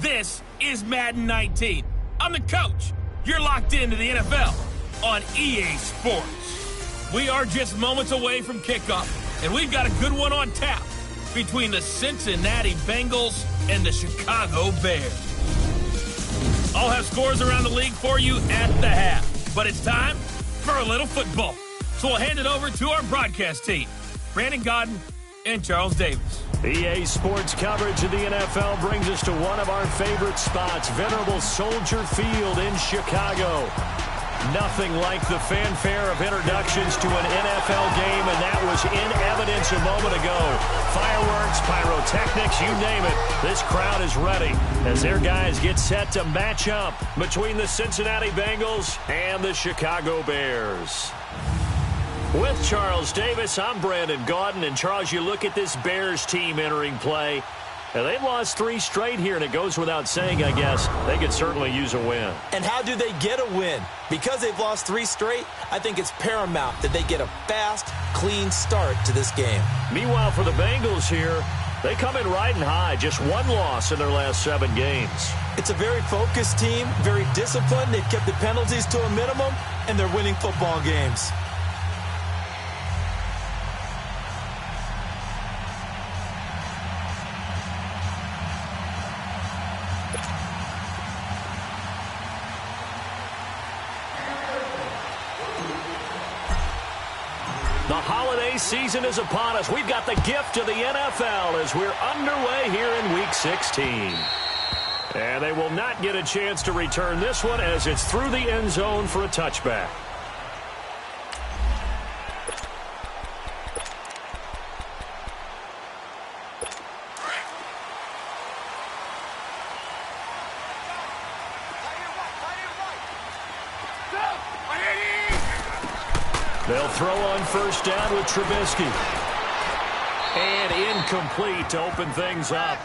This is Madden 19. I'm the coach. You're locked into the NFL on EA Sports. We are just moments away from kickoff, and we've got a good one on tap between the Cincinnati Bengals and the Chicago Bears. I'll have scores around the league for you at the half, but it's time for a little football. So we'll hand it over to our broadcast team, Brandon Godden and Charles Davis. EA Sports coverage of the NFL brings us to one of our favorite spots, venerable Soldier Field in Chicago. Nothing like the fanfare of introductions to an NFL game, and that was in evidence a moment ago. Fireworks, pyrotechnics, you name it. This crowd is ready as their guys get set to match up between the Cincinnati Bengals and the Chicago Bears. With Charles Davis, I'm Brandon Gaudin. And Charles, you look at this Bears team entering play. And they've lost 3 straight here, and it goes without saying, I guess, they could certainly use a win. And how do they get a win? Because they've lost 3 straight, I think it's paramount that they get a fast, clean start to this game. Meanwhile, for the Bengals here, they come in riding high. Just 1 loss in their last 7 games. It's a very focused team, very disciplined. They've kept the penalties to a minimum, and they're winning football games. The holiday season is upon us. We've got the gift of the NFL as we're underway here in Week 16. And they will not get a chance to return this one as it's through the end zone for a touchback. They'll throw on first down with Trubisky. And incomplete to open things up.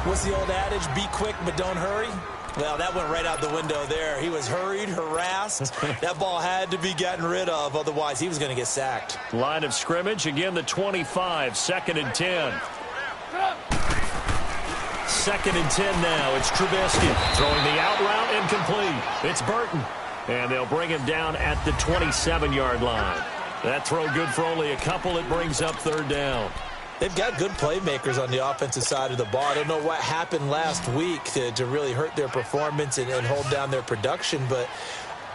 What's the old adage? Be quick, but don't hurry. Well, that went right out the window there. He was hurried, harassed. That ball had to be gotten rid of, otherwise he was going to get sacked. Line of scrimmage, again the 25, 2nd and 10. 2nd and 10 now. It's Trubisky throwing the out route, incomplete. It's Burton. And they'll bring him down at the 27-yard line. That throw good for only a couple. It brings up 3rd down. They've got good playmakers on the offensive side of the ball. I don't know what happened last week to really hurt their performance and hold down their production, but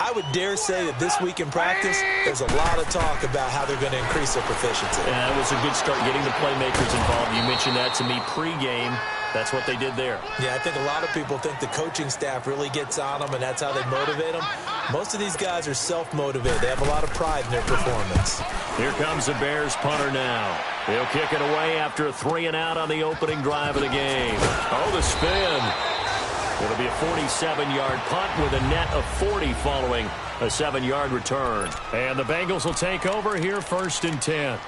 I would dare say that this week in practice, there's a lot of talk about how they're going to increase their proficiency. Yeah, it was a good start getting the playmakers involved. You mentioned that to me pregame. That's what they did there. Yeah, I think a lot of people think the coaching staff really gets on them, and that's how they motivate them. Most of these guys are self-motivated. They have a lot of pride in their performance. Here comes the Bears punter now. He'll kick it away after a 3-and-out on the opening drive of the game. Oh, the spin. It'll be a 47-yard punt with a net of 40 following a 7-yard return. And the Bengals will take over here 1st and 10.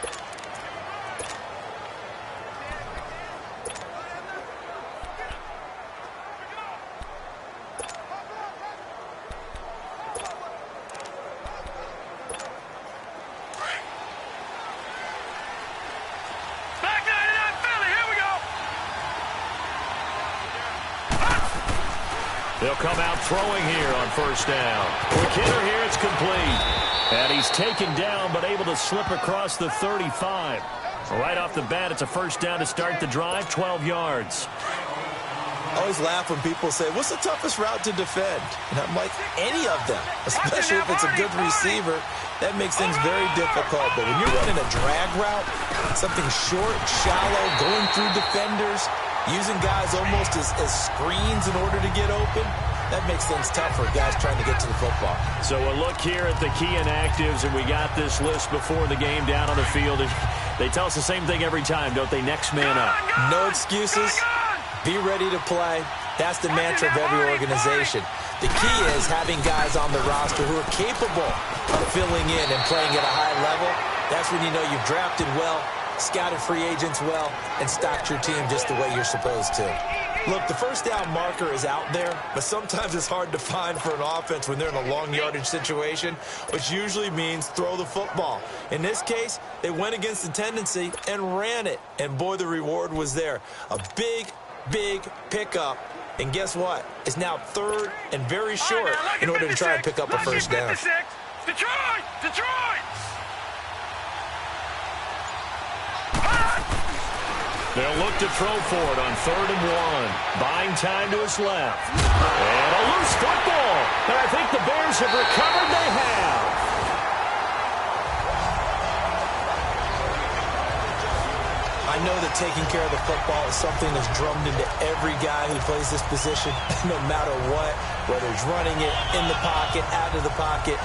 They'll come out throwing here on 1st down. Quick hitter here, it's complete. And he's taken down, but able to slip across the 35. Right off the bat, it's a 1st down to start the drive, 12 yards. I always laugh when people say, what's the toughest route to defend? And I'm like, any of them, especially if it's a good receiver. That makes things very difficult. But when you're running a drag route, something short, shallow, going through defenders, using guys almost as screens in order to get open, that makes things tough for guys trying to get to the football. So a look here at the key inactives, and we got this list before the game down on the field. They tell us the same thing every time, don't they? Next man up. No excuses. Be ready to play. That's the mantra of every organization. The key is having guys on the roster who are capable of filling in and playing at a high level. That's when you know you've drafted well, scouted free agents well, and stocked your team just the way you're supposed to. Look, the 1st down marker is out there, but sometimes it's hard to find for an offense when they're in a long yardage situation, which usually means throw the football. In this case, they went against the tendency and ran it, and boy, the reward was there. A big, big pickup. And guess what? It's now 3rd and very short in order to try and pick up a first down. Detroit! Detroit! They'll look to throw for it on 3rd and 1. Buying time to his left. And a loose football. And I think the Bears have recovered. They have. I know that taking care of the football is something that's drummed into every guy who plays this position, no matter what, whether he's running it, in the pocket, out of the pocket.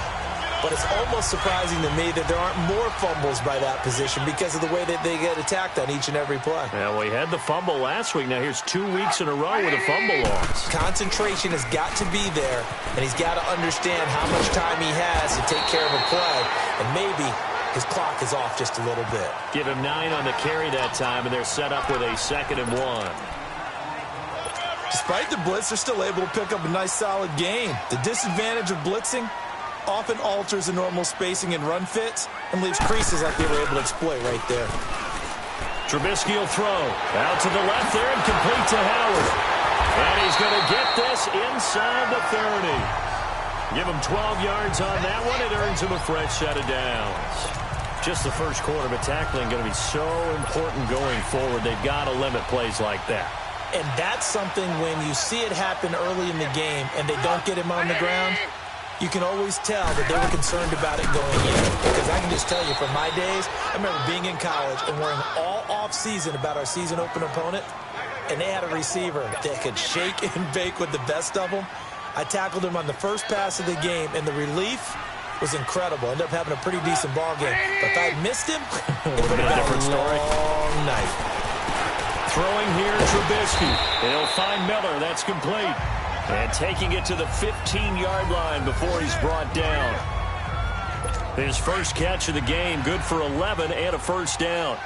But it's almost surprising to me that there aren't more fumbles by that position because of the way that they get attacked on each and every play. Well, we had the fumble last week. Now here's 2 weeks in a row with a fumble loss. Concentration has got to be there, and he's got to understand how much time he has to take care of a play, and maybe his clock is off just a little bit. Give him 9 on the carry that time, and they're set up with a 2nd and 1. Despite the blitz, they're still able to pick up a nice, solid gain. The disadvantage of blitzing often alters the normal spacing and run fits and leaves creases like they were able to exploit right there. Trubisky will throw. Out to the left there and complete to Howard. And he's going to get this inside the 30. Give him 12 yards on that one. It earns him a fresh set of downs. Just the first quarter, but tackling going to be so important going forward. They've got to limit plays like that. And that's something when you see it happen early in the game and they don't get him on the ground, you can always tell that they were concerned about it going in. Because I can just tell you from my days, I remember being in college and worrying all off-season about our season open opponent, and they had a receiver that could shake and bake with the best of them. I tackled him on the first pass of the game, and the relief was incredible. Ended up having a pretty decent ball game. But if I had missed him, it would have been a different story. Long night. Throwing here, Trubisky. He'll find Miller. That's complete. And taking it to the 15-yard line before he's brought down. His first catch of the game, good for 11 and a first down.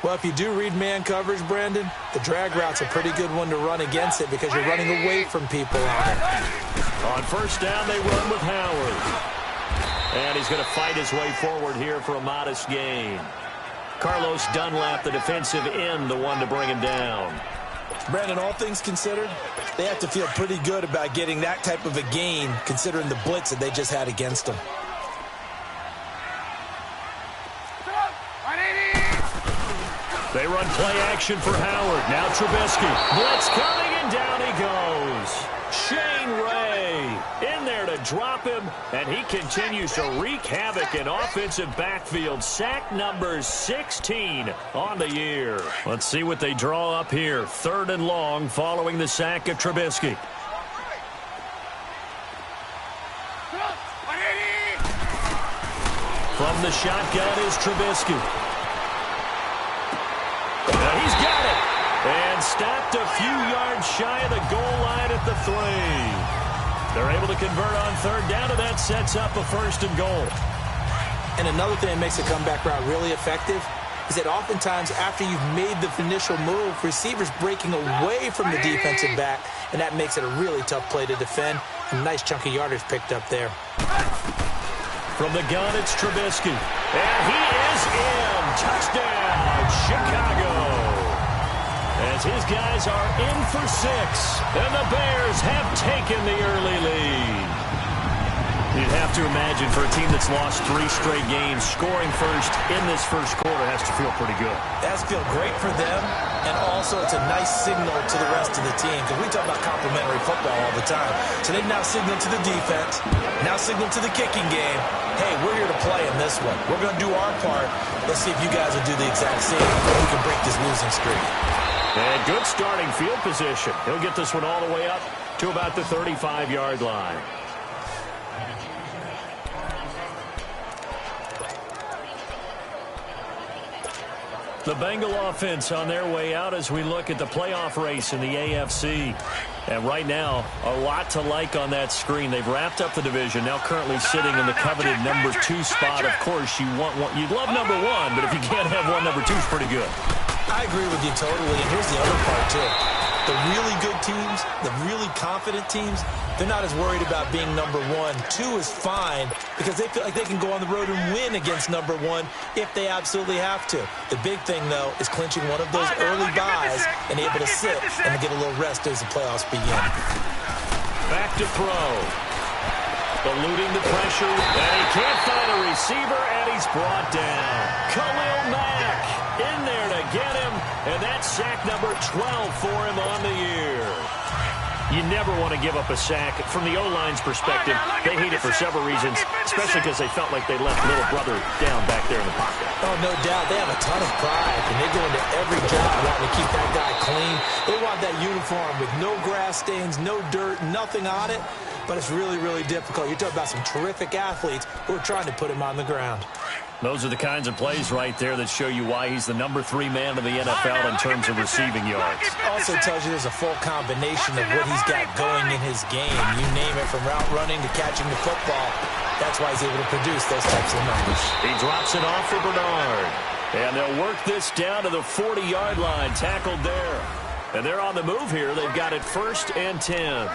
Well, if you do read man coverage, Brandon, the drag route's a pretty good one to run against it because you're running away from people on it. On first down, they run with Howard. And he's going to fight his way forward here for a modest gain. Carlos Dunlap, the defensive end, the one to bring him down. Brandon, all things considered, they have to feel pretty good about getting that type of a gain considering the blitz that they just had against them. They run play action for Howard. Now Trubisky. Blitz coming, and down he goes. Shane Ray in there to drop him, and he continues to wreak havoc in offensive backfield. Sack number 16 on the year. Let's see what they draw up here. 3rd and long following the sack of Trubisky. From the shotgun is Trubisky. Now he's got it. And stopped a few yards shy of the goal line at the 3. They're able to convert on 3rd down, and that sets up a 1st and goal. And another thing that makes a comeback route really effective is that oftentimes after you've made the initial move, receivers breaking away from the defensive back, and that makes it a really tough play to defend. A nice chunk of yardage picked up there. From the gun, it's Trubisky. And he is in. Touchdown, Chicago. As his guys are in for 6. And the Bears have taken the early lead. You'd have to imagine for a team that's lost 3 straight games, scoring first in this first quarter has to feel pretty good. It has to feel great for them, and also it's a nice signal to the rest of the team, because we talk about complimentary football all the time. So they've now signaled to the defense, now signaled to the kicking game, hey, we're here to play in this one. We're going to do our part. Let's see if you guys will do the exact same, and we can break this losing streak. And good starting field position. He'll get this one all the way up to about the 35-yard line. The Bengal offense on their way out as we look at the playoff race in the AFC. And right now, a lot to like on that screen. They've wrapped up the division, now currently sitting in the coveted number 2 spot. Of course, you want one. You'd love number 1, but if you can't have one, number 2 is pretty good. I agree with you totally, and here's the other part, too. The really good teams, the really confident teams, they're not as worried about being number 1. 2 is fine because they feel like they can go on the road and win against number one if they absolutely have to. The big thing, though, is clinching one of those early buys and able to sit and get a little rest as the playoffs begin. Back to throw. Eluding the pressure, and he can't find a receiver, and he's brought down. Khalil Mack in there to get him, and that's sack number 12 for him on the year. You never want to give up a sack. From the O-line's perspective, they hate it for several reasons, especially because they felt like they left little brother down back there in the pocket. Oh, no doubt. They have a ton of pride, and they go into every job wanting to keep that guy clean. They want that uniform with no grass stains, no dirt, nothing on it. But it's really, really difficult. You're talking about some terrific athletes who are trying to put him on the ground. Those are the kinds of plays right there that show you why he's the number 3 man of the NFL in terms of receiving yards. Also tells you there's a full combination of what he's got going in his game. You name it, from route running to catching the football. That's why he's able to produce those types of numbers. He drops it off for Bernard. And they'll work this down to the 40-yard line, tackled there. And they're on the move here. They've got it 1st and 10.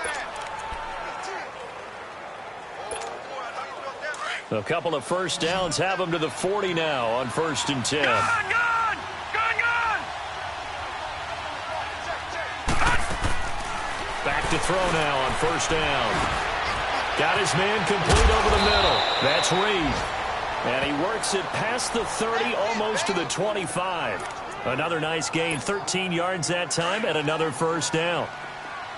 A couple of first downs have them to the 40 now on 1st and 10. Gun! Back to throw now on 1st down. Got his man complete over the middle. That's Reed. And he works it past the 30, almost to the 25. Another nice gain, 13 yards that time, and another 1st down.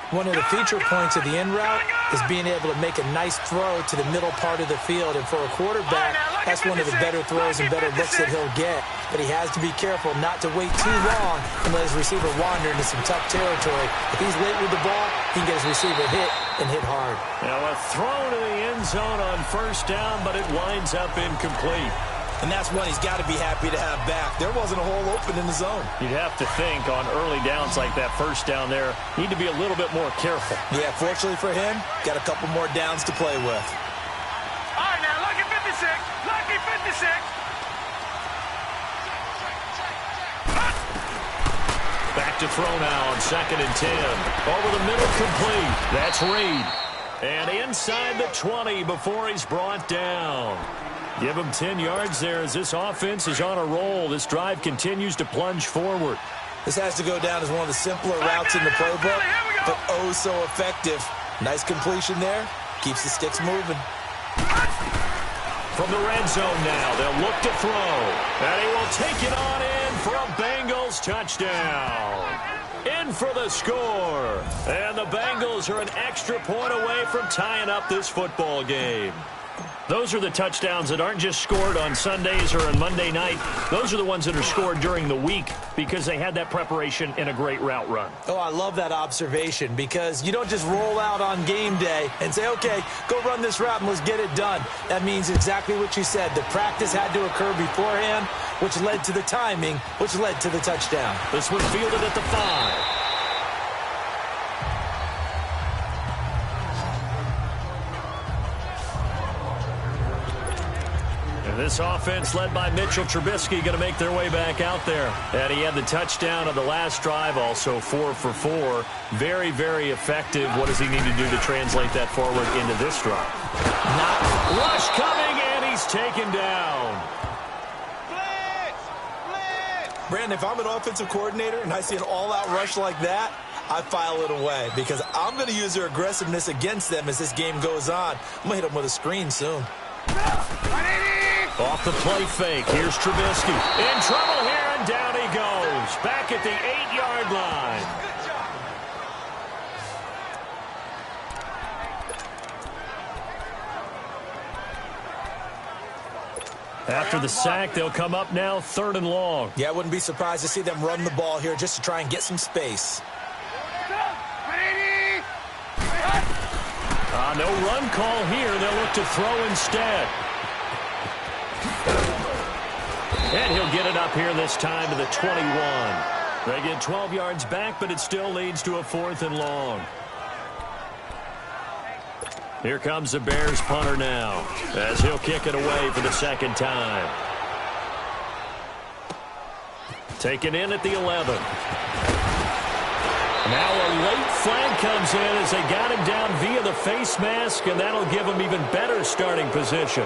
One of the feature points of the in route is being able to make a nice throw to the middle part of the field. And for a quarterback, that's one of the better throws and better looks that he'll get. But he has to be careful not to wait too long and let his receiver wander into some tough territory. If he's late with the ball, he can get his receiver hit and hit hard. Now a throw to the end zone on 1st down, but it winds up incomplete. And that's one he's got to be happy to have back. There wasn't a hole open in the zone. You'd have to think on early downs like that 1st down there, need to be a little bit more careful. Yeah, fortunately for him, got a couple more downs to play with. All right, now, lucky 56. Lucky 56. Back to throw now on 2nd and 10. Over the middle, complete. That's Reed. And inside the 20 before he's brought down. Give him 10 yards there as this offense is on a roll. This drive continues to plunge forward. This has to go down as one of the simpler routes in the playbook, but oh so effective. Nice completion there. Keeps the sticks moving. From the red zone now, they'll look to throw. And he will take it on in for a Bengals touchdown. In for the score. And the Bengals are an extra point away from tying up this football game. Those are the touchdowns that aren't just scored on Sundays or on Monday night. Those are the ones that are scored during the week because they had that preparation in a great route run. Oh, I love that observation because you don't just roll out on game day and say, okay, go run this route and let's get it done. That means exactly what you said. The practice had to occur beforehand, which led to the timing, which led to the touchdown. This one fielded at the 5. This offense led by Mitchell Trubisky going to make their way back out there. And he had the touchdown of the last drive, also 4 for 4. Very, very effective. What does he need to do to translate that forward into this drive? Rush coming, and he's taken down. Brandon, if I'm an offensive coordinator and I see an all-out rush like that, I file it away because I'm going to use their aggressiveness against them as this game goes on. I'm going to hit them with a screen soon. Off the play fake. Here's Trubisky. In trouble here, and down he goes. Back at the 8-yard line. After the sack, they'll come up now 3rd and long. Yeah, I wouldn't be surprised to see them run the ball here just to try and get some space. No run call here. They'll look to throw instead. And he'll get it up here this time to the 21. They get 12 yards back, but it still leads to a 4th and long. Here comes the Bears punter now as he'll kick it away for the 2nd time. Taken in at the 11. Now a late flag comes in as they got him down via the face mask, and that'll give him even better starting position.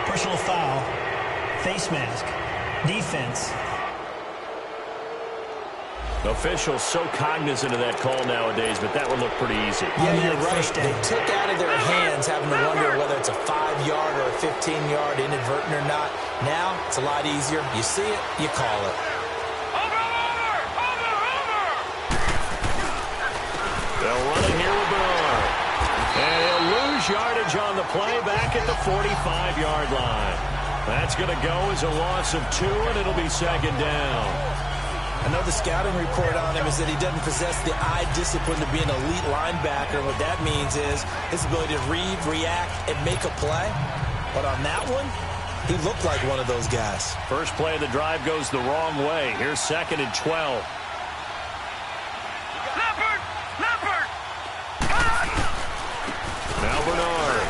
Personal foul, face mask, defense. Officials so cognizant of that call nowadays, but that would look pretty easy. Yeah, you're right. They took out of their hands having to wonder whether it's a 5-yard or a 15-yard, inadvertent or not. Now, it's a lot easier. You see it, you call it. They'll run it here with Bernard. And he'll lose yardage on the play back at the 45-yard line. That's going to go as a loss of 2, and it'll be second down. I know the scouting report on him is that he doesn't possess the eye discipline to be an elite linebacker. What that means is his ability to read, react, and make a play. But on that one, he looked like one of those guys. First play of the drive goes the wrong way. Here's 2nd and 12. Now Bernard.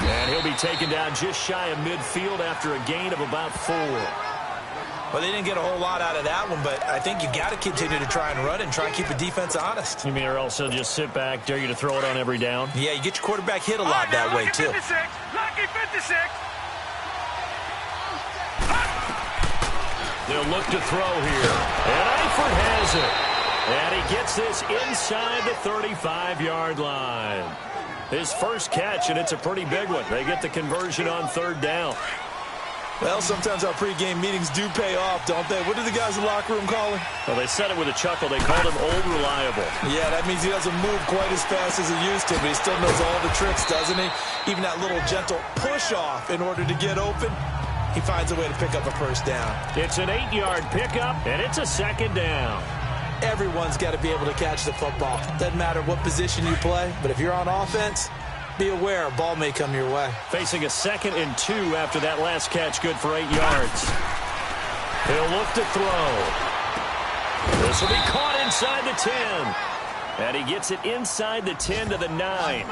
And he'll be taken down just shy of midfield after a gain of about 4. Well, they didn't get a whole lot out of that one, but I think you got to continue to try and run and try and keep the defense honest. You mean or else they'll just sit back, dare you to throw it on every down? Yeah, you get your quarterback hit a lot that way, too. Lucky 56. They'll look to throw here. And Eifert has it. And he gets this inside the 35-yard line. His first catch, and it's a pretty big one. They get the conversion on 3rd down. Well, sometimes our pregame meetings do pay off, don't they? What do the guys in the locker room call him? Well, they said it with a chuckle. They called him Old Reliable. Yeah, that means he doesn't move quite as fast as he used to, but he still knows all the tricks, doesn't he? Even that little gentle push-off in order to get open, he finds a way to pick up a first down. It's an 8-yard pickup, and it's a 2nd down. Everyone's got to be able to catch the football. Doesn't matter what position you play, but if you're on offense, be aware a ball may come your way. Facing a 2nd and 2 after that last catch, good for 8 yards. He'll look to throw. This will be caught inside the 10. And he gets it inside the 10 to the 9.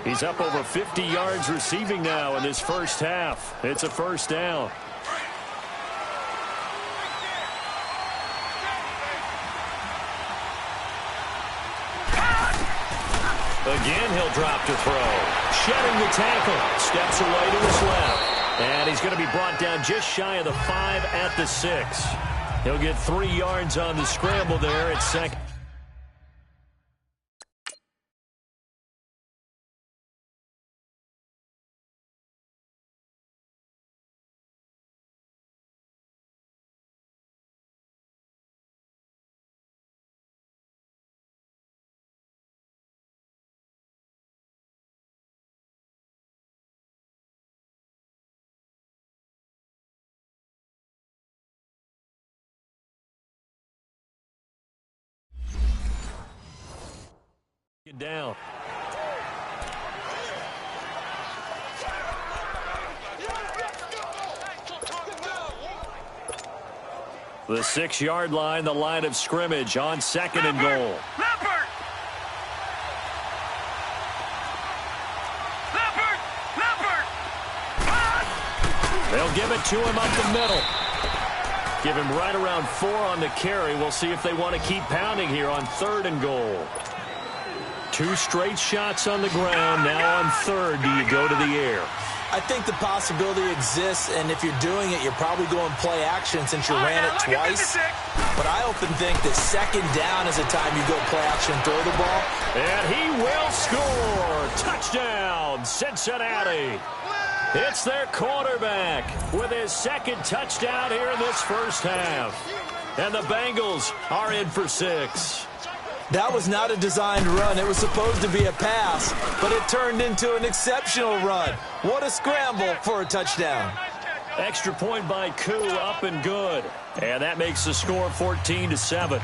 He's up over 50 yards receiving now in this first half. It's a first down. Again, he'll drop to throw. Shedding the tackle. Steps away to his left. And he's going to be brought down just shy of the 5 at the 6. He'll get 3 yards on the scramble there at 2nd. Down. The 6-yard line, the line of scrimmage on 2nd and goal. They'll give it to him up the middle. Give him right around 4 on the carry. We'll see if they want to keep pounding here on 3rd and goal. 2 straight shots on the ground. Now on 3rd, do you go to the air? I think the possibility exists, and if you're doing it, you're probably going play action since you ran it twice. But I often think that 2nd down is a time you go play action, throw the ball. And he will score. Touchdown, Cincinnati. It's their quarterback with his 2nd touchdown here in this first half. And the Bengals are in for 6. That was not a designed run. It was supposed to be a pass, but it turned into an exceptional run. What a scramble for a touchdown. Extra point by Koo, up and good. And that makes the score 14-7.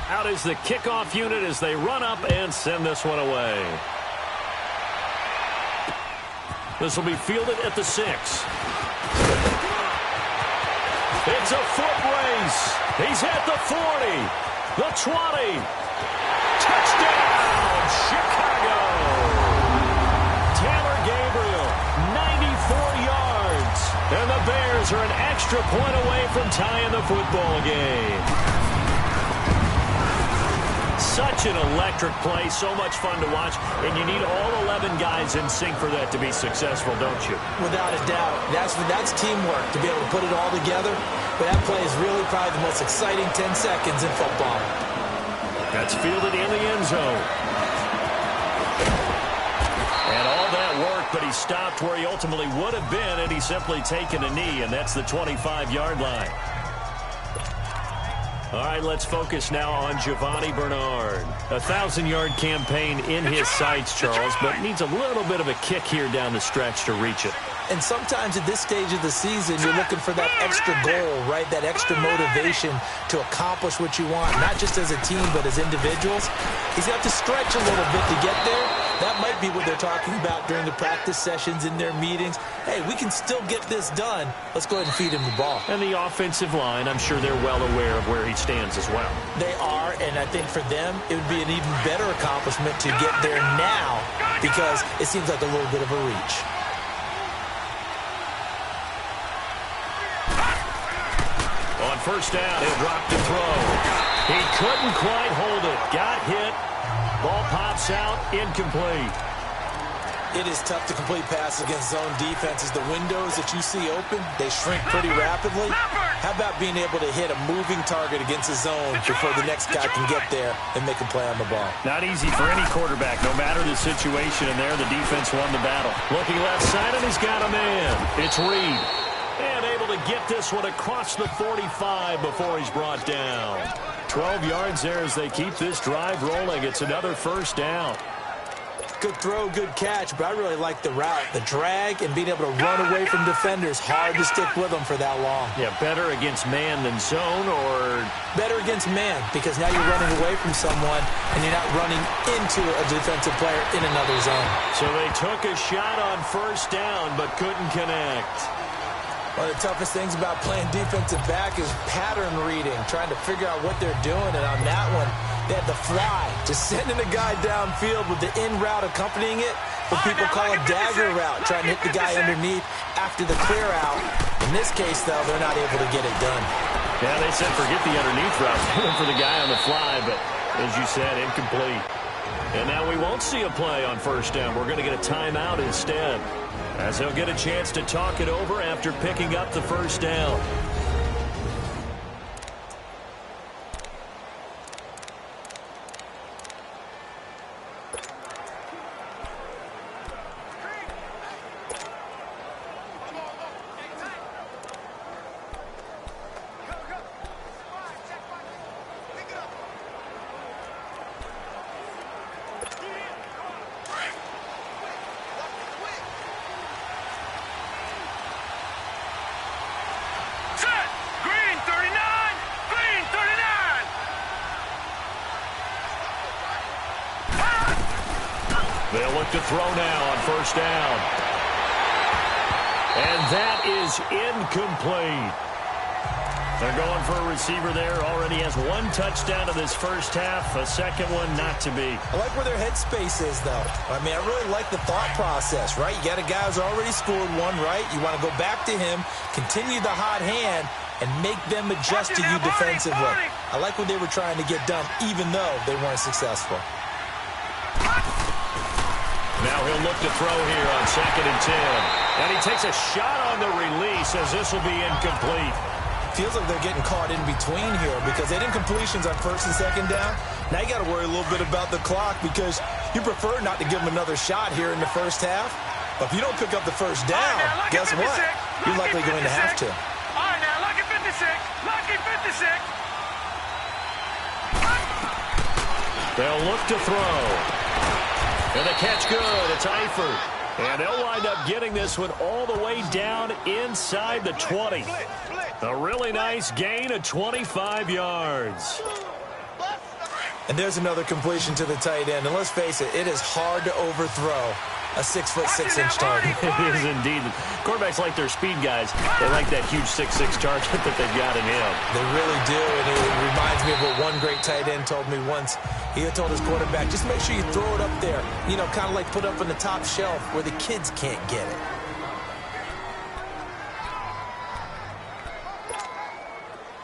Out is the kickoff unit as they run up and send this one away. This will be fielded at the 6. It's a foot race. He's at the 40, the 20. Touchdown, Chicago. Taylor Gabriel, 94 yards. And the Bears are an extra point away from tying the football game. Such an electric play, so much fun to watch, and you need all 11 guys in sync for that to be successful, don't you? Without a doubt. That's teamwork to be able to put it all together. But that play is really probably the most exciting 10 seconds in football. That's fielded in the end zone. And all that work, but he stopped where he ultimately would have been, and he's simply taken a knee, and that's the 25-yard line. All right, let's focus now on Giovanni Bernard. A 1,000-yard campaign in his sights, Charles, but needs a little bit of a kick here down the stretch to reach it. And sometimes at this stage of the season, you're looking for that extra goal, right? That extra motivation to accomplish what you want, not just as a team, but as individuals. He's got to stretch a little bit to get there. That might be what they're talking about during the practice sessions in their meetings. Hey, we can still get this done. Let's go ahead and feed him the ball. And the offensive line, I'm sure they're well aware of where he stands as well. They are, and I think for them, it would be an even better accomplishment to get there now because it seems like a little bit of a reach. On first down, he'll drop to throw. He couldn't quite hold it. Got hit. Ball pops out, incomplete. It is tough to complete passes against zone defenses. The windows that you see open, they shrink pretty rapidly. How about being able to hit a moving target against a zone before the next guy can get there and make a play on the ball? Not easy for any quarterback, no matter the situation. And there, the defense won the battle. Looking left side, and he's got a man. It's Reed. And able to get this one across the 45 before he's brought down. 12 yards there as they keep this drive rolling. It's another first down. Good throw, good catch, but I really like the route. The drag and being able to run away from defenders. Hard to stick with them for that long. Yeah, better against man than zone, or? Better against man, because now you're running away from someone and you're not running into a defensive player in another zone. So they took a shot on first down, but couldn't connect. One of the toughest things about playing defensive back is pattern reading, trying to figure out what they're doing. And on that one, they had the fly, just sending a guy downfield with the in route accompanying it, what people call a dagger route, trying to hit the guy underneath after the clear out. In this case, though, they're not able to get it done. Yeah, they said forget the underneath route, going for the guy on the fly, but as you said, incomplete. And now we won't see a play on first down. We're going to get a timeout instead, as he'll get a chance to talk it over after picking up the first down. They'll look to throw now on first down. And that is incomplete. They're going for a receiver there. Already has one touchdown in this first half. A second one not to be. I like where their headspace is, though. I mean, I really like the thought process, right? You got a guy who's already scored one, right? You want to go back to him, continue the hot hand, and make them adjust to you defensively. I like what they were trying to get done, even though they weren't successful. Now he'll look to throw here on 2nd and 10. And he takes a shot on the release as this will be incomplete. Feels like they're getting caught in between here because they did incompletions on 1st and 2nd down. Now you got to worry a little bit about the clock because you prefer not to give them another shot here in the first half. But if you don't pick up the first down, guess what? You're likely going to have to. All right, now, lucky 56. Lucky 56. They'll look to throw. And the catch good. It's Eifert. And they'll wind up getting this one all the way down inside the 20. A really nice gain of 25 yards. And there's another completion to the tight end. And let's face it, it is hard to overthrow a 6'6" target. It is indeed. Quarterbacks like their speed guys. They like that huge 6'6" target that they've got in him. They really do. And it reminds me of what one great tight end told me once. He had told his quarterback, just make sure you throw it up there. You know, kind of like put up on the top shelf where the kids can't get it.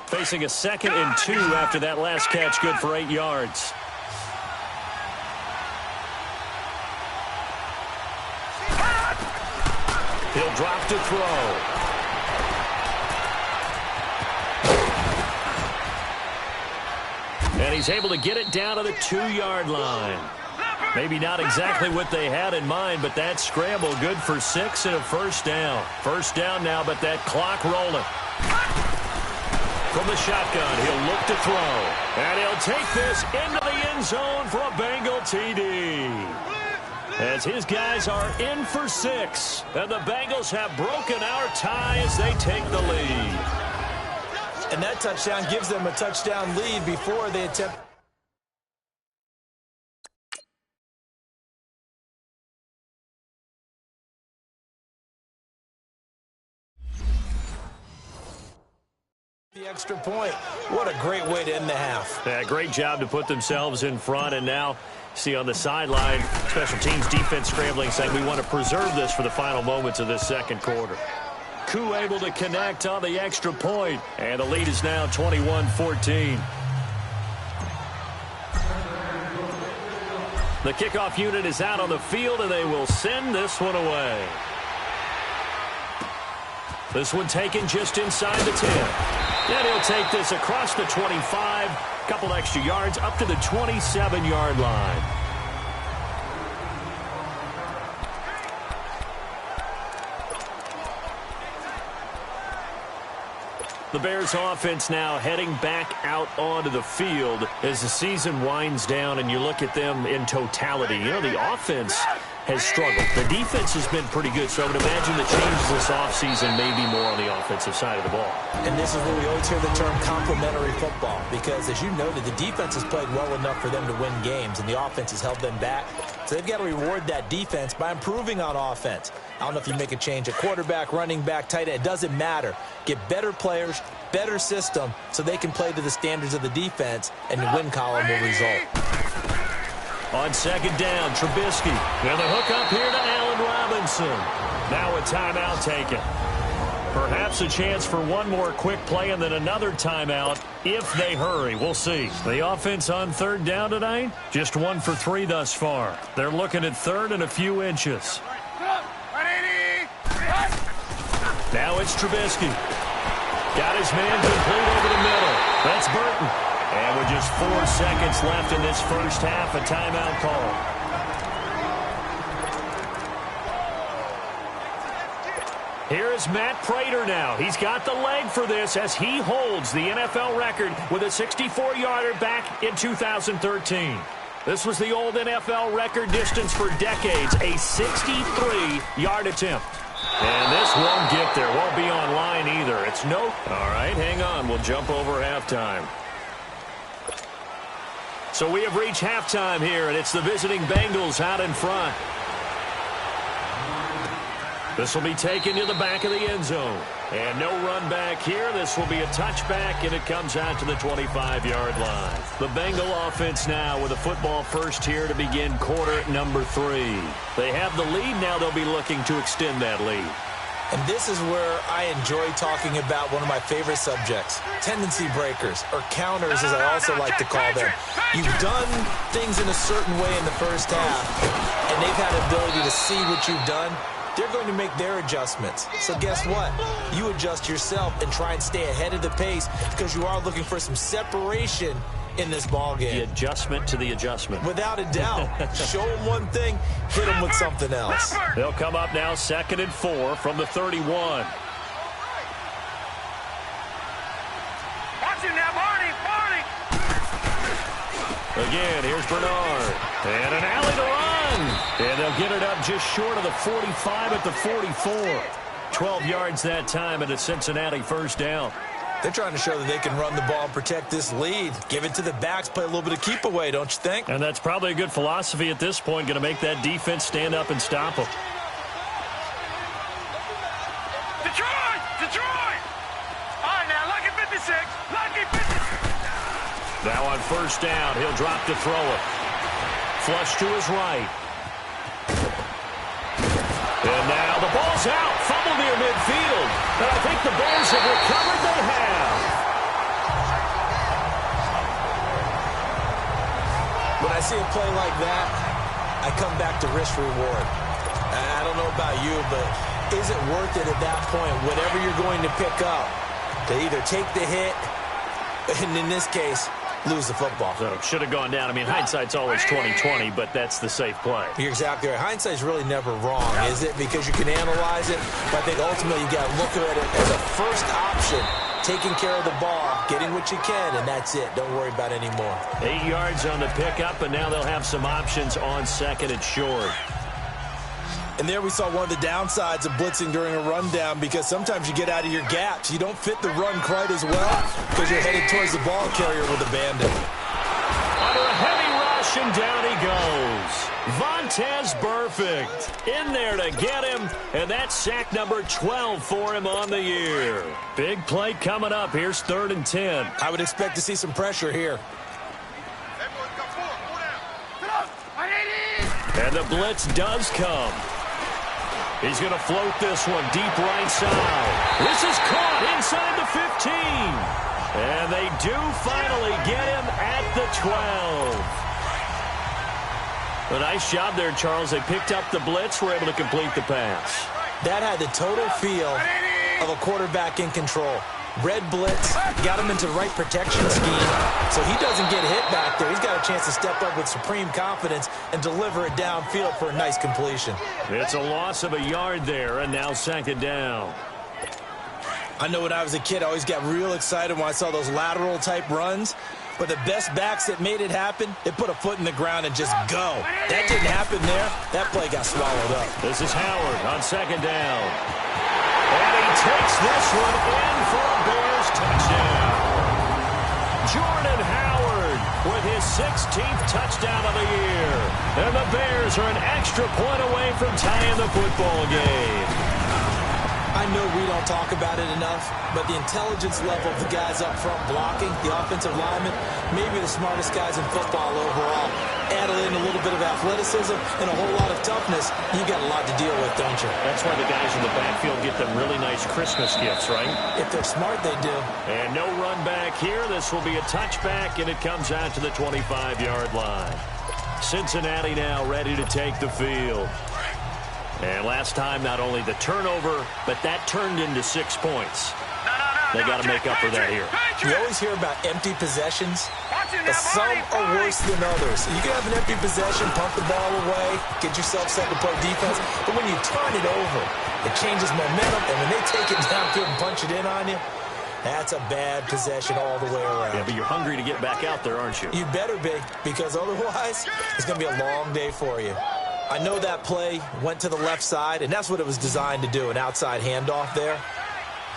Facing a 2nd and 2 after that last catch, good for 8 yards. He'll drop to throw. And he's able to get it down to the 2-yard line. Maybe not exactly what they had in mind, but that scramble good for 6 and a first down. First down now, but that clock rolling. From the shotgun, he'll look to throw. And he'll take this into the end zone for a Bengal TD. As his guys are in for 6. And the Bengals have broken our tie as they take the lead. And that touchdown gives them a touchdown lead before they attempt. The extra point. What a great way to end the half. Yeah, great job to put themselves in front, and now see on the sideline, special teams defense scrambling, saying we want to preserve this for the final moments of this second quarter. Koo able to connect on the extra point, and the lead is now 21-14. The kickoff unit is out on the field, and they will send this one away. This one taken just inside the 10. Then he'll take this across the 25, couple extra yards up to the 27-yard line. The Bears offense now heading back out onto the field as the season winds down and you look at them in totality. You know, the offense has struggled. The defense has been pretty good, so I would imagine the changes this offseason may be more on the offensive side of the ball. And this is where we always hear the term complementary football, because as you noted, the defense has played well enough for them to win games, and the offense has held them back. So they've got to reward that defense by improving on offense. I don't know if you make a change at quarterback, running back, tight end. It doesn't matter. Get better players, better system, so they can play to the standards of the defense, and the win column will result. On second down, Trubisky. And the hook up here to Allen Robinson. Now a timeout taken. Perhaps a chance for one more quick play and then another timeout if they hurry. We'll see. The offense on third down tonight, just 1 for 3 thus far. They're looking at third and a few inches. Now it's Trubisky. Got his man complete over the middle. That's Burton. And with just 4 seconds left in this first half, a timeout call. Here is Matt Prater now. He's got the leg for this as he holds the NFL record with a 64-yarder back in 2013. This was the old NFL record distance for decades, a 63-yard attempt. And this won't get there. Won't be online either. It's no. All right, hang on. We'll jump over halftime. So we have reached halftime here, and it's the visiting Bengals out in front. This will be taken to the back of the end zone. And no run back here. This will be a touchback, and it comes out to the 25-yard line. The Bengal offense now with a football first here to begin quarter number 3. They have the lead. Now they'll be looking to extend that lead. And this is where I enjoy talking about one of my favorite subjects, tendency breakers, or counters as I also like to call them. You've done things in a certain way in the first half, and they've had the ability to see what you've done. They're going to make their adjustments. So guess what? You adjust yourself and try and stay ahead of the pace because you are looking for some separation in this ball game. The adjustment to the adjustment. Without a doubt. Show them one thing, hit them with something else. They'll come up now 2nd and 4 from the 31. Watch it now, Barney. Again, here's Bernard. And an alley to run. And they'll get it up just short of the 45 at the 44. 12 yards that time and a Cincinnati first down. They're trying to show that they can run the ball and protect this lead. Give it to the backs, play a little bit of keep away, don't you think? And that's probably a good philosophy at this point, going to make that defense stand up and stop them. Detroit! All right, now, lucky 56. Lucky 56. Now on first down, he'll drop to throw it. Flush to his right. And now the ball's out. Fumble near midfield. And I think the Bears have recovered. They have. When I see a play like that, I come back to risk reward. I don't know about you, but is it worth it at that point, whatever you're going to pick up, to either take the hit, and in this case, lose the football? So should have gone down. I mean, hindsight's always 20/20, but that's the safe play. You're exactly right. Hindsight's really never wrong, is it? Because you can analyze it, but I think ultimately you got to look at it as a first option, taking care of the ball, getting what you can, and that's it. Don't worry about any more. 8 yards on the pickup, and now they'll have some options on second and short. And there we saw one of the downsides of blitzing during a rundown, because sometimes you get out of your gaps. You don't fit the run quite as well because you're headed towards the ball carrier with a bandit. Under a heavy rush, and down he goes. Vontaze Burfict in there to get him, and that's sack number 12 for him on the year. Big play coming up. Here's 3rd and 10. I would expect to see some pressure here. And the blitz does come. He's going to float this one deep right side. This is caught inside the 15. And they do finally get him at the 12. A nice job there, Charles. They picked up the blitz, were able to complete the pass. That had the total feel of a quarterback in control. Red blitz, got him into the right protection scheme, so he doesn't get hit back there. He's got a chance to step up with supreme confidence and deliver it downfield for a nice completion. It's a loss of a yard there, and now 2nd down. I know when I was a kid, I always got real excited when I saw those lateral-type runs, but the best backs that made it happen, they put a foot in the ground and just go. That didn't happen there. That play got swallowed up. This is Howard on 2nd down. And he takes this one in for a Bears touchdown. Jordan Howard with his 16th touchdown of the year. And the Bears are an extra point away from tying the football game. I know we don't talk about it enough, but the intelligence level of the guys up front blocking, the offensive linemen, maybe the smartest guys in football overall. Add in a little bit of athleticism and a whole lot of toughness, you got a lot to deal with, don't you? That's why the guys in the backfield get them really nice Christmas gifts, right? If they're smart, they do. And no run back here. This will be a touchback, and it comes out to the 25-yard line. Cincinnati now ready to take the field. And last time, not only the turnover, but that turned into 6 points. They got to make up for that here. You always hear about empty possessions, but some are worse than others. You can have an empty possession, pump the ball away, get yourself set to play defense, but when you turn it over, it changes momentum, and when they take it downfield and punch it in on you, that's a bad possession all the way around. Yeah, but you're hungry to get back out there, aren't you? You better be, because otherwise, it's going to be a long day for you. I know that play went to the left side, and that's what it was designed to do, an outside handoff there.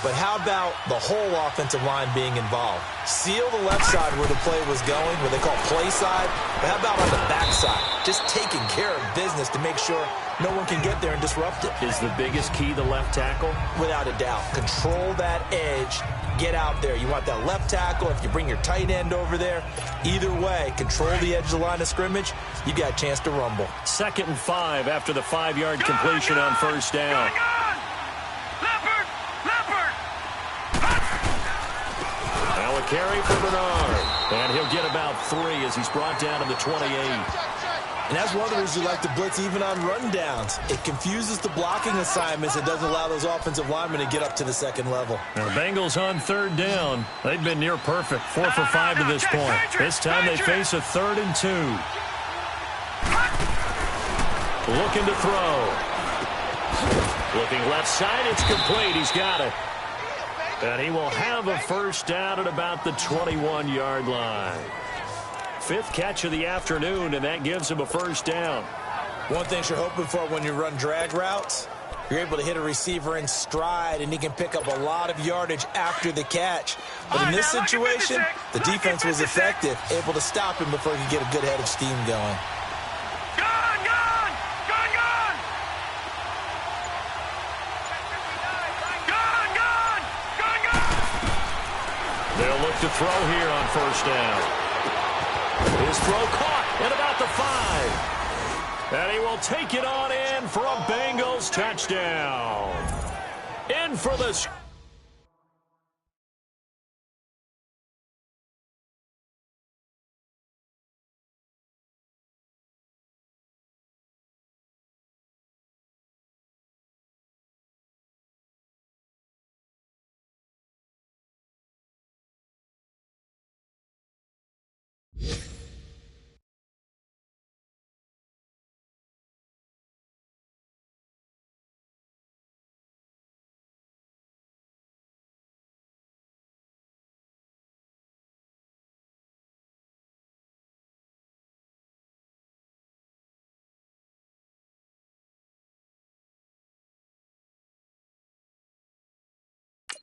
But how about the whole offensive line being involved? Seal the left side where the play was going, what they call play side. But how about on the back side? Just taking care of business to make sure no one can get there and disrupt it. Is the biggest key the left tackle? Without a doubt. Control that edge. Get out there. You want that left tackle. If you bring your tight end over there, either way, control the edge of the line of scrimmage, you got a chance to rumble. 2nd and 5 after the 5-yard completion on 1st down. Now a carry for Bernard. And he'll get about 3 as he's brought down to the 28. And that's one of the reasons you like to blitz even on rundowns. It confuses the blocking assignments. It doesn't allow those offensive linemen to get up to the second level. Now the Bengals on 3rd down. They've been near perfect, 4 for 5 to this point. This time they face a 3rd and 2. Looking to throw. Looking left side, it's complete. He's got it. And he will have a 1st down at about the 21-yard line. 5th catch of the afternoon, and that gives him a 1st down. One thing you're hoping for when you run drag routes, you're able to hit a receiver in stride, and he can pick up a lot of yardage after the catch. But in this situation, the defense was effective, able to stop him before he could get a good head of steam going. They'll look to throw here on 1st down. His throw caught at about the 5. And he will take it on in for a Bengals touchdown. In for the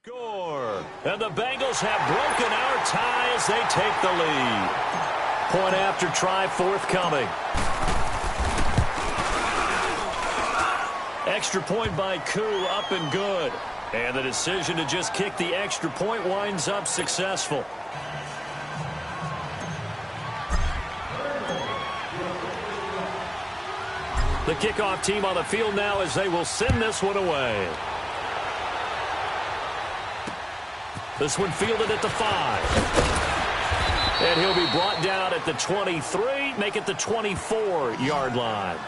Score. And the Bengals have broken our tie as they take the lead. Point after try forthcoming. Extra point by Koo, up and good. And the decision to just kick the extra point winds up successful. The kickoff team on the field now as they will send this one away. This one fielded at the 5. And he'll be brought down at the 23, make it the 24-yard line.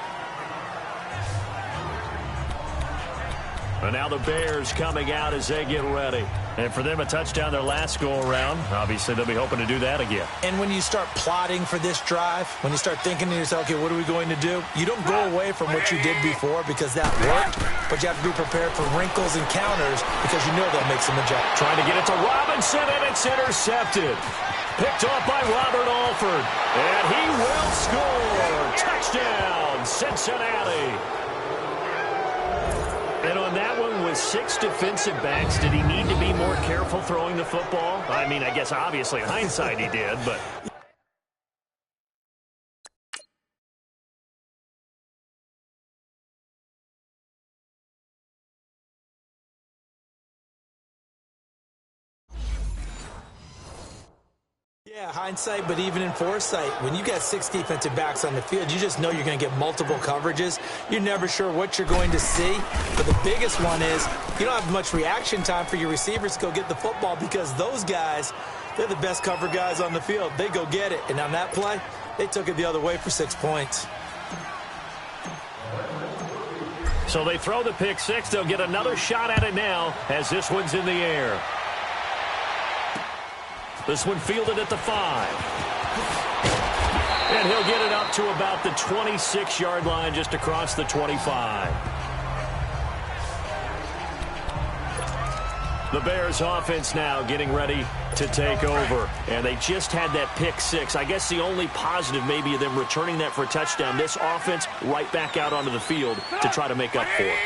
And now the Bears coming out as they get ready. And for them, a touchdown their last go-around. Obviously, they'll be hoping to do that again. And when you start plotting for this drive, when you start thinking to yourself, okay, what are we going to do? You don't go away from what you did before because that worked, but you have to be prepared for wrinkles and counters because you know they'll make some adjustments. Trying to get it to Robinson, and it's intercepted. Picked off by Robert Alford. And he will score. Touchdown, Cincinnati. And on that one, with 6 defensive backs, did he need to be more careful throwing the football? I mean, I guess obviously in hindsight he did, but... Yeah, hindsight, but even in foresight, when you got 6 defensive backs on the field, you just know you're going to get multiple coverages. You're never sure what you're going to see. But the biggest one is you don't have much reaction time for your receivers to go get the football because those guys, they're the best cover guys on the field. They go get it. And on that play, they took it the other way for 6 points. So they throw the pick 6. They'll get another shot at it now as this one's in the air. This one fielded at the 5. And he'll get it up to about the 26-yard line just across the 25. The Bears offense now getting ready to take over. And they just had that pick 6. I guess the only positive maybe of them returning that for a touchdown. This offense right back out onto the field to try to make up for it.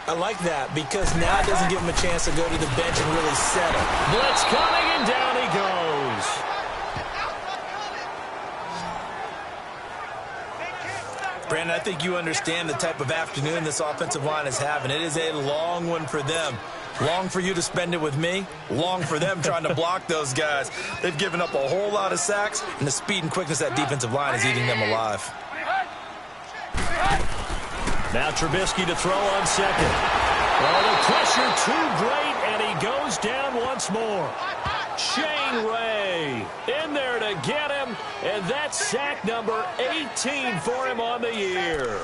I like that because now it doesn't give him a chance to go to the bench and really settle. Blitz coming, and down he goes. Brandon, I think you understand the type of afternoon this offensive line is having. It is a long one for them. Long for you to spend it with me. Long for them trying to block those guys. They've given up a whole lot of sacks, and the speed and quickness of that defensive line is eating them alive. Now Trubisky to throw on second. Oh, the pressure too great, and he goes down once more. Shane Ray in there to get him, and that's sack number 18 for him on the year.